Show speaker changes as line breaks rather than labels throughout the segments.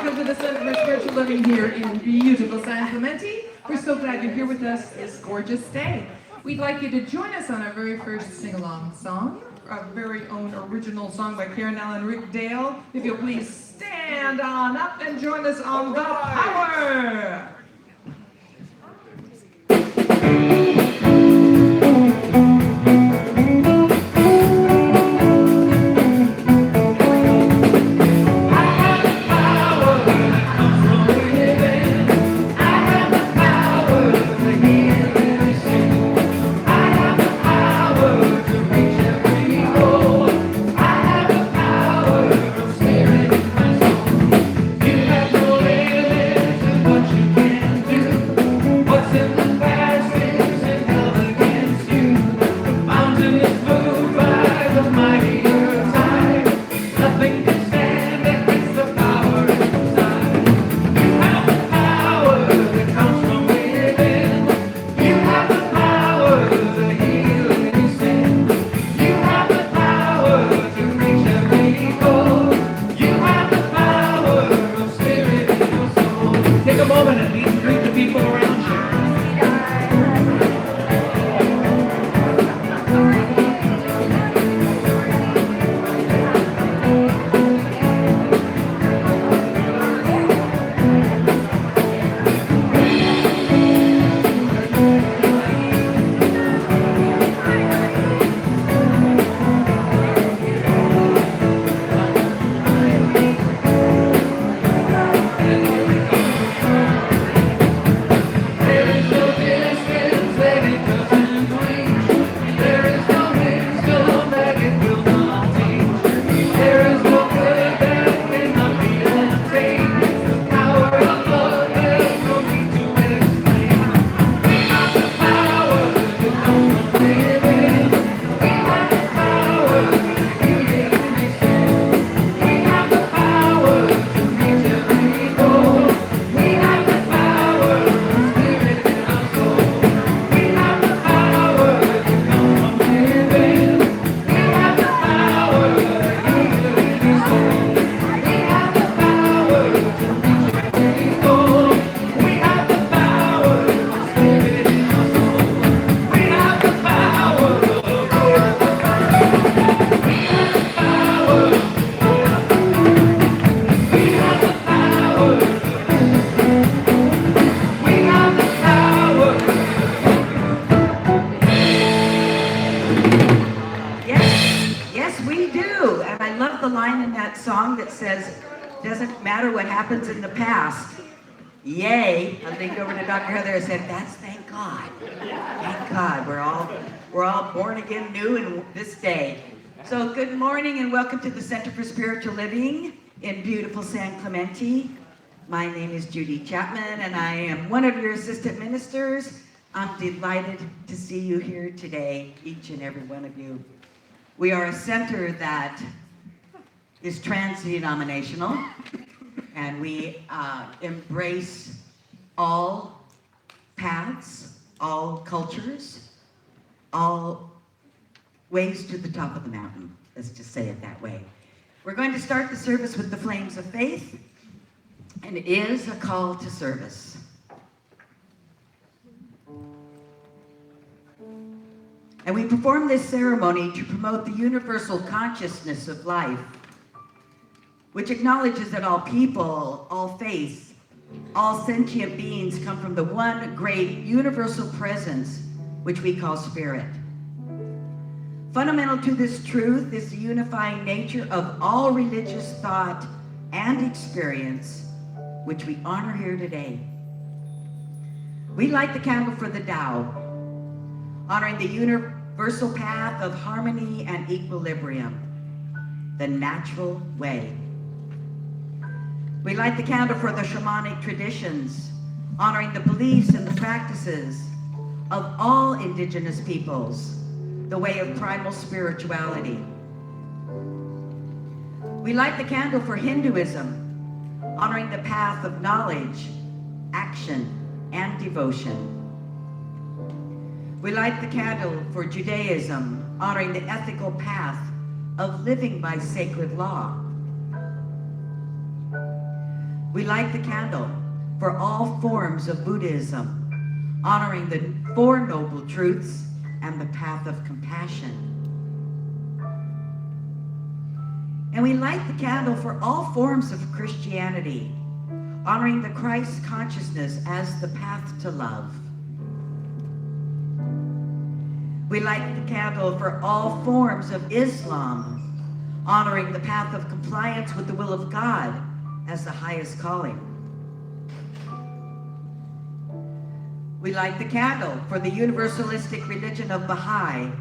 welcome to the Center for Spiritual Living here in beautiful San Clemente. We're so glad you're here with us this gorgeous day. We'd like you to join us on our very first sing-along song, our very own original song by Karen Allen Rick Dale. If you'll please stand on up and join us on The Power.
Doesn't matter what happens in the past. Yay. I leaned over to Dr. Heather and said, that's thank God. Thank God. We're all born again new in this day. So good morning and welcome to the Center for Spiritual Living in beautiful San Clemente. My name is Judy Chapman and I am one of your assistant ministers. I'm delighted to see you here today, each and every one of you. We are a center that is trans-denominational, and we embrace all paths, all cultures, all ways to the top of the mountain. Let's just say it that way. We're going to start the service with the Flames of Faith, and it is a call to service. And we perform this ceremony to promote the universal consciousness of life, which acknowledges that all people, all faiths, all sentient beings come from the one great universal presence, which we call spirit. Fundamental to this truth is the unifying nature of all religious thought and experience, which we honor here today. We light the candle for the Tao, honoring the universal path of harmony and equilibrium, the natural way. We light the candle for the shamanic traditions, honoring the beliefs and the practices of all indigenous peoples, the way of primal spirituality. We light the candle for Hinduism, honoring the path of knowledge, action, and devotion. We light the candle for Judaism, honoring the ethical path of living by sacred law. We light the candle for all forms of Buddhism, honoring the Four Noble Truths and the path of compassion. And we light the candle for all forms of Christianity, honoring the Christ consciousness as the path to love. We light the candle for all forms of Islam, honoring the path of compliance with the will of God as the highest calling. We light the candle for the universalistic religion of Baha'i,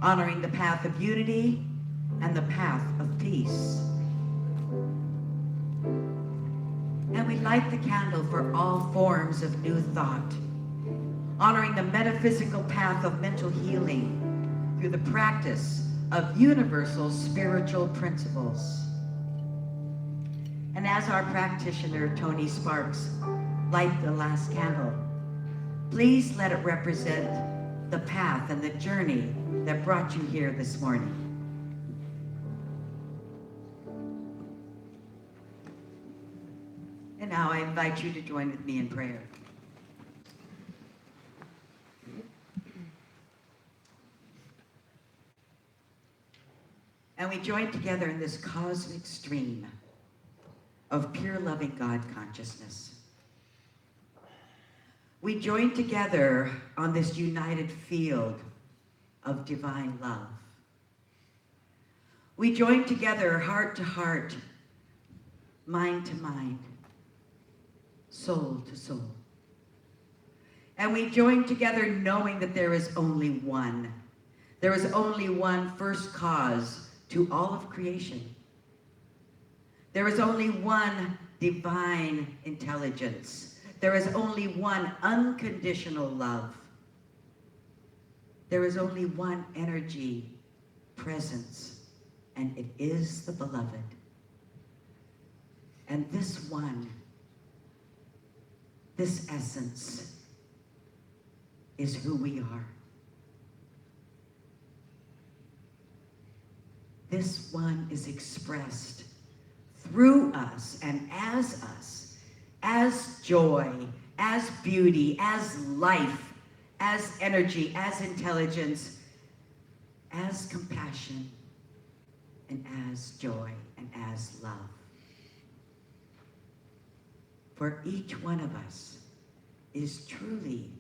honoring the path of unity and the path of peace. And we light the candle for all forms of new thought, honoring the metaphysical path of mental healing through the practice of universal spiritual principles. And as our practitioner, Tony Sparks, light the last candle, please let it represent the path and the journey that brought you here this morning. And now I invite you to join with me in prayer. And we join together in this cosmic stream of pure loving God consciousness. We join together on this united field of divine love. We join together heart to heart, mind to mind, soul to soul. And we join together knowing that there is only one. There is only one first cause to all of creation. There is only one divine intelligence. There is only one unconditional love. There is only one energy, presence, and it is the beloved. And this one, this essence, is who we are. This one is expressed through us and as joy, as beauty, as life, as energy, as intelligence, as compassion, and as joy, and as love. For each one of us is truly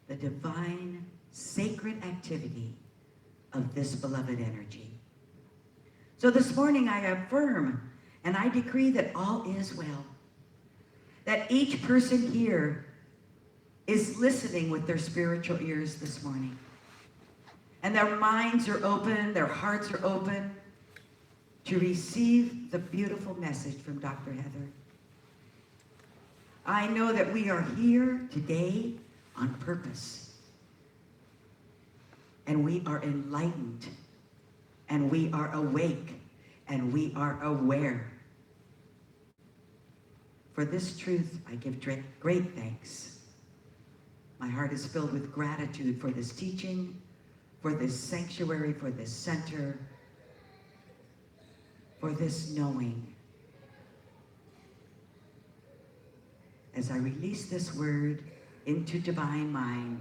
the divine, sacred activity of this beloved energy. So this morning I affirm and I decree that all is well, that each person here is listening with their spiritual ears this morning, and their minds are open, their hearts are open to receive the beautiful message from Dr. Heather. I know that we are here today on purpose, and we are enlightened, and we are awake, and we are aware. For this truth, I give great thanks. My heart is filled with gratitude for this teaching, for this sanctuary, for this center, for this knowing. As I release this word into divine mind,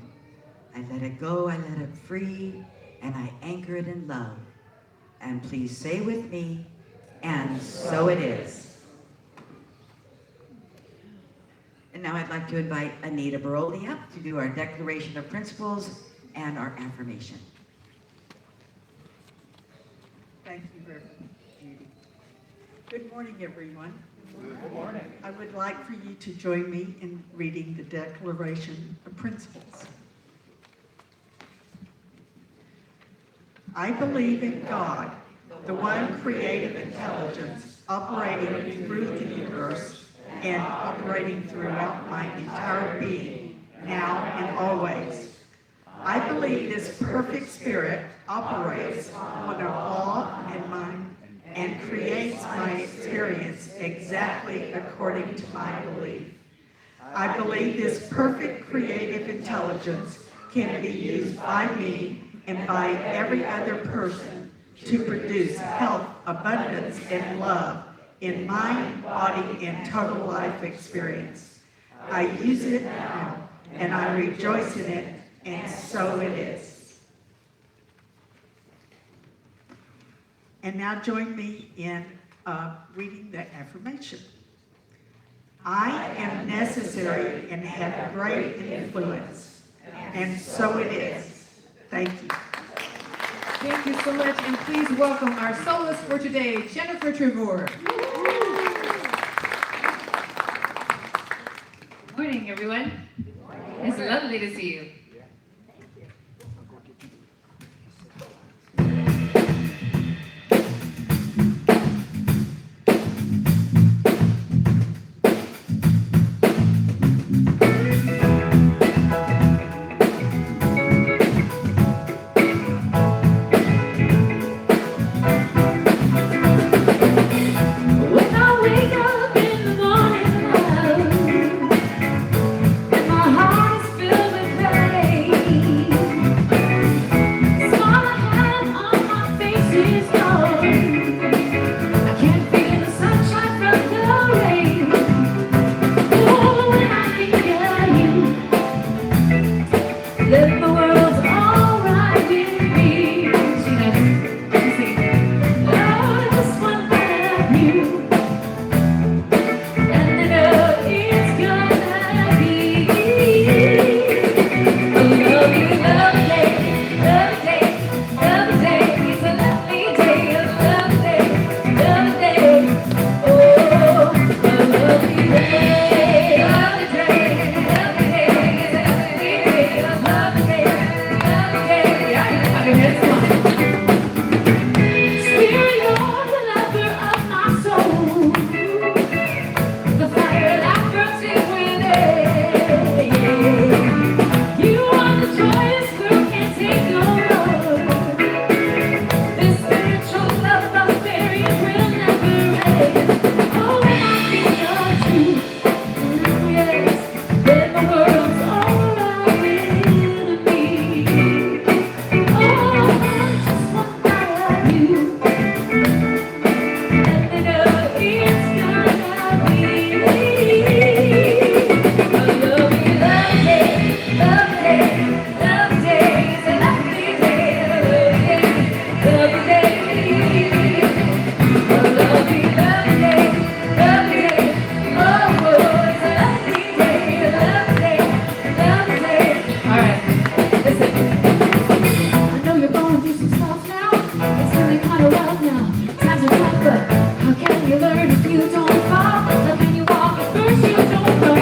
I let it go, I let it free, and I anchor it in love. And please say with me, and so it is. And now I'd like to invite Anita Baroli up to do our Declaration of Principles and our affirmation.
Thank you very much, Judy. Good morning, everyone. Good morning. I would like for you to join me in reading the Declaration of Principles. I believe in God, the one creative intelligence operating through the universe and operating throughout my entire being, now and always. I believe this perfect spirit operates on our law and mind and creates my experience exactly according to my belief. I believe this perfect creative intelligence can be used by me and by every other person to produce health, abundance, and love in mind, body, and total life experience. I use it now, and I rejoice in it, and so it is. And now join me in reading the affirmation. I am necessary and have great influence, and so it is. Thank you.
Thank you so much, and please welcome our soloist for today, Jennifer Trevor.
Good morning, everyone. It's lovely to see you. When I wake up in the morning, and my heart is filled with pain, smile I have on my face is gone. I can't feel the sunshine from the rain. Oh, when I think of you, then the world's alright with me. Sing it. Oh, just one bite of you. And I know it's gonna be a lovely, lovely day, lovely day, lovely day. It's a lovely day, a lovely day, lovely day. Oh, a lovely day, lovely day, lovely day. It's a lovely day, a lovely day, lovely day. I can hear this one. Spirit, you're the lover of my soul. The fire that burns me within. You are the joyous girl, can't take no more. This spiritual love prosperity will never end. Oh, when I think of you, yes, then the world's alright with me. Oh, just one bite of you. And I know it's gonna be a lovely, lovely day, lovely day, lovely day. It's a lovely day, lovely day, a lovely, lovely day, lovely day. Oh, it's a lovely day, lovely day, lovely day. All right, listen. I know you're going through some stuff now. It's really kind of rough now. Times are tough, but how can you learn if you don't fall? How can you walk if first you don't run?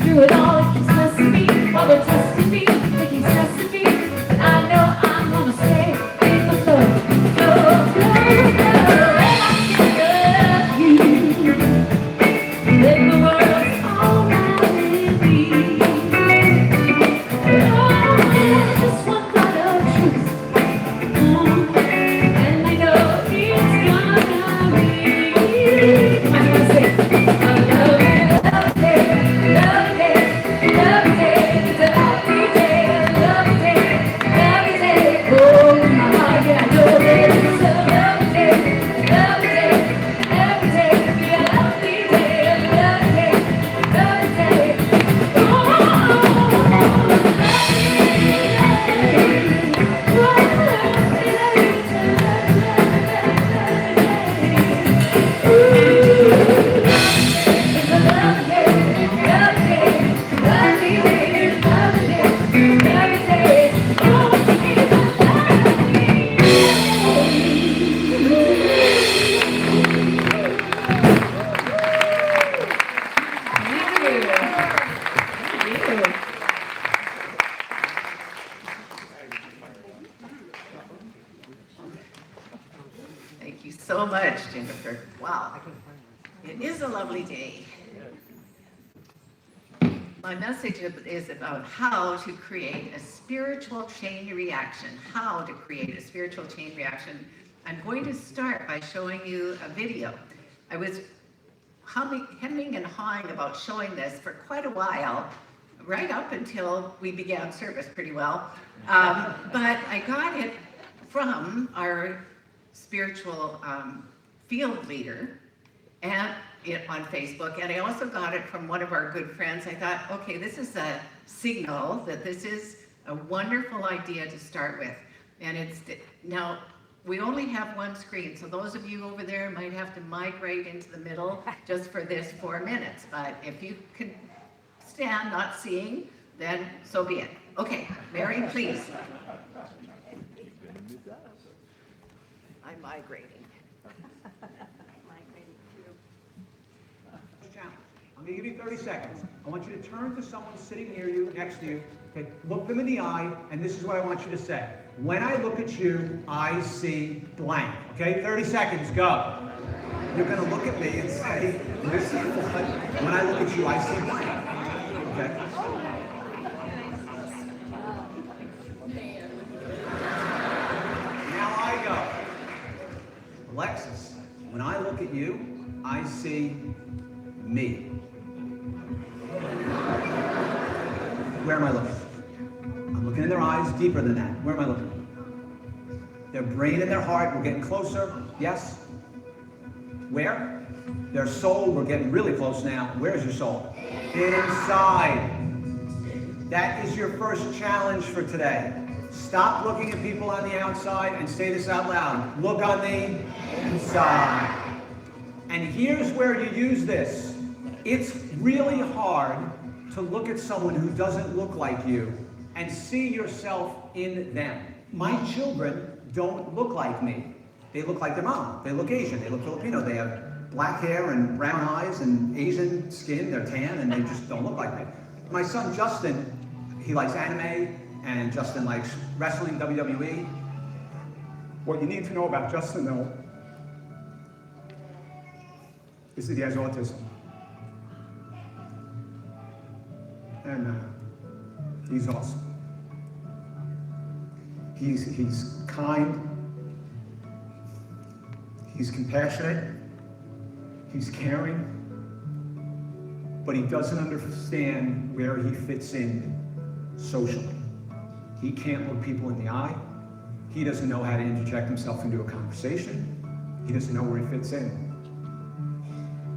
Through it all, it keeps blessing me while they're testing me. It keeps stressing me, but I know I'm gonna stay in the flow, flow, flow, flow. And I think of you, then the world's alright with me. Oh, just one bite of truth. And I know it's gonna be. I'm gonna say, I love it, love it, love it, love it. It's a lovely day, lovely day, lovely day. Oh, my heart, yeah, I know it's a lovely day, lovely day, every day. Be a lovely day, lovely day, lovely day.
Thank you so much, Jennifer. Wow. It is a lovely day. My message is about how to create a spiritual chain reaction. How to create a spiritual chain reaction. I'm going to start by showing you a video. I was hemming and hawing about showing this for quite a while, right up until we began service pretty well. But I got it from our spiritual field leader,
and on Facebook, and I also got it from one of our good friends. I thought, okay, this is a signal that this is a wonderful idea to start with. And it's, now, we only have one screen, so those of you over there might have to migrate into the middle just for this 4 minutes. But if you can stand not seeing, then so be it. Okay, Mary, please. I'm migrating.
I'm going to give you 30 seconds. I want you to turn to someone sitting near you, next to you. Okay, look them in the eye, and this is what I want you to say. When I look at you, I see blank. Okay, 30 seconds, go. You're going to look at me and say, this is what, when I look at you, I see blank. Okay? Now I go. Alexis, when I look at you, I see me. Where am I looking? I'm looking in their eyes, deeper than that. Where am I looking? Their brain and their heart, we're getting closer, yes? Where? Their soul, we're getting really close now. Where's your soul? Inside. That is your first challenge for today. Stop looking at people on the outside and say this out loud. Look on the inside. And here's where you use this. It's really hard to look at someone who doesn't look like you and see yourself in them. My children don't look like me. They look like their mom. They look Asian. They look Filipino. They have black hair and brown eyes and Asian skin. They're tan and they just don't look like me. My son Justin, he likes anime and Justin likes wrestling, WWE. What you need to know about Justin though is that he has autism. And he's awesome. He's kind, he's compassionate, he's caring, but he doesn't understand where he fits in socially. He can't look people in the eye. He doesn't know how to interject himself into a conversation. He doesn't know where he fits in.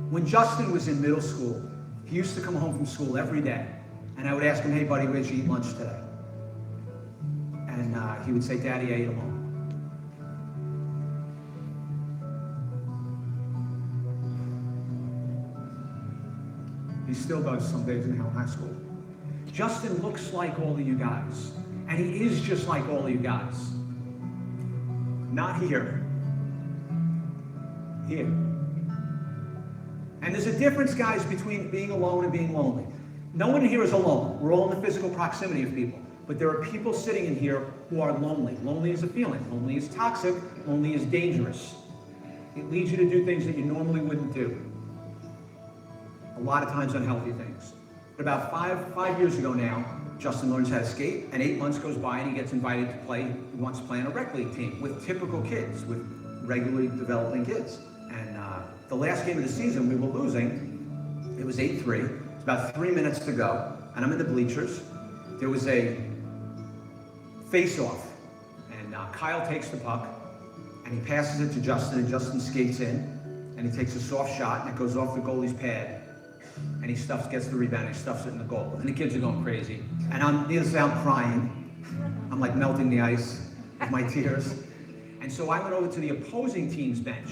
When Justin was in middle school, he used to come home from school every day. And I would ask him, hey buddy, where'd you eat lunch today? And he would say, Daddy, I ate alone. He still does some days now in high school. Justin looks like all of you guys. And he is just like all of you guys. Not here. Here. And there's a difference, guys, between being alone and being lonely. No one here is alone. We're all in the physical proximity of people. But there are people sitting in here who are lonely. Lonely is a feeling. Lonely is toxic. Lonely is dangerous. It leads you to do things that you normally wouldn't do. A lot of times unhealthy things. But about five years ago now, Justin learns how to skate, and 8 months goes by and he gets invited to play, he wants to play on a rec league team with typical kids, with regularly developing kids. And the last game of the season, we were losing. It was 8-3. About 3 minutes to go, and I'm in the bleachers. There was a face-off, and Kyle takes the puck, and he passes it to Justin, and Justin skates in, and he takes a soft shot, and it goes off the goalie's pad, and he gets the rebound, and he stuffs it in the goal, and the kids are going crazy. And I'm, needless to say, I'm crying. I'm like melting the ice with my tears. And so I went over to the opposing team's bench,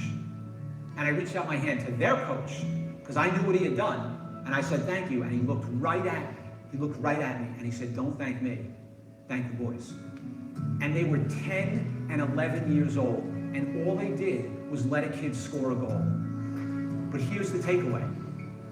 and I reached out my hand to their coach, because I knew what he had done. And I said, thank you. And he looked right at me. He looked right at me. And he said, don't thank me. Thank the boys. And they were 10 and 11 years old. And all they did was let a kid score a goal. But here's the takeaway.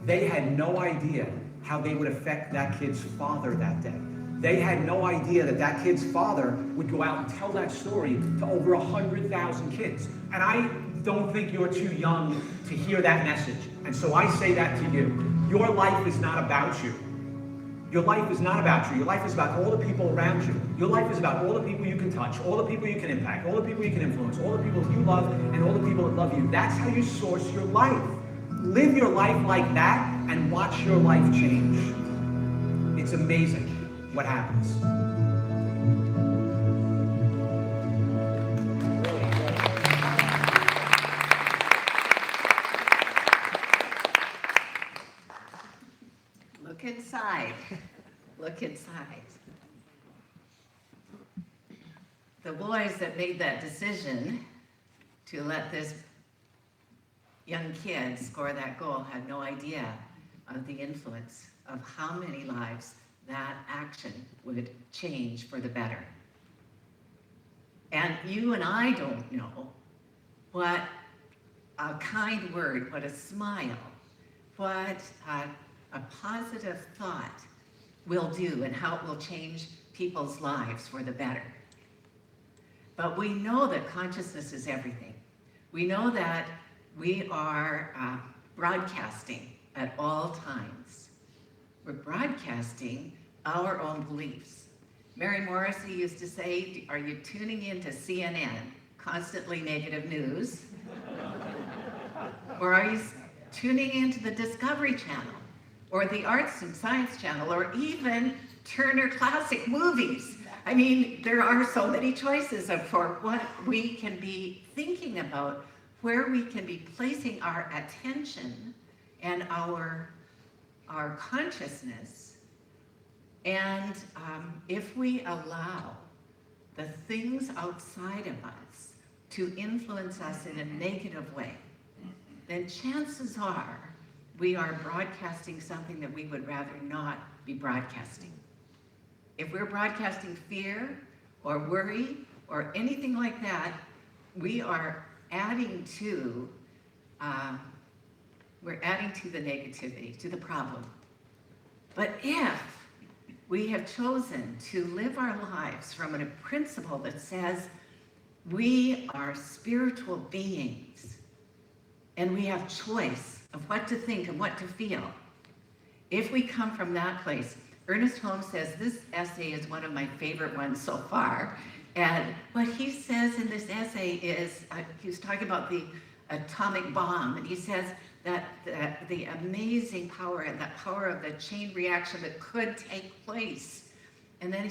They had no idea how they would affect that kid's father that day. They had no idea that that kid's father would go out and tell that story to over 100,000 kids. And I don't think you're too young to hear that message. And so I say that to you. Your life is not about you. Your life is not about you. Your life is about all the people around you. Your life is about all the people you can touch, all the people you can impact, all the people you can influence, all the people you love, and all the people that love you. That's how you source your life. Live your life like that and watch your life change. It's amazing what happens.
Look inside. Look inside. The boys that made that decision to let this young kid score that goal had no idea of the influence of how many lives that action would change for the better. And you and I don't know what a kind word, what a smile, what a positive thought will do and how it will change people's lives for the better. But we know that consciousness is everything. We know that we are broadcasting at all times. We're broadcasting our own beliefs. Mary Morrissey used to say, are you tuning in to CNN, constantly negative news? Or are you tuning into the Discovery Channel, or the Arts and Science Channel, or even Turner Classic Movies? I mean, there are so many choices for what we can be thinking about, where we can be placing our attention and our consciousness. And if we allow the things outside of us to influence us in a negative way, then chances are we are broadcasting something that we would rather not be broadcasting. If we're broadcasting fear or worry or anything like that, we are adding to the negativity, to the problem. But if we have chosen to live our lives from a principle that says we are spiritual beings and we have choice of what to think and what to feel, if we come from that place, Ernest Holmes says this essay is one of my favorite ones so far. And what he says in this essay is, he was talking about the atomic bomb, and he says that the amazing power and the power of the chain reaction that could take place. And then he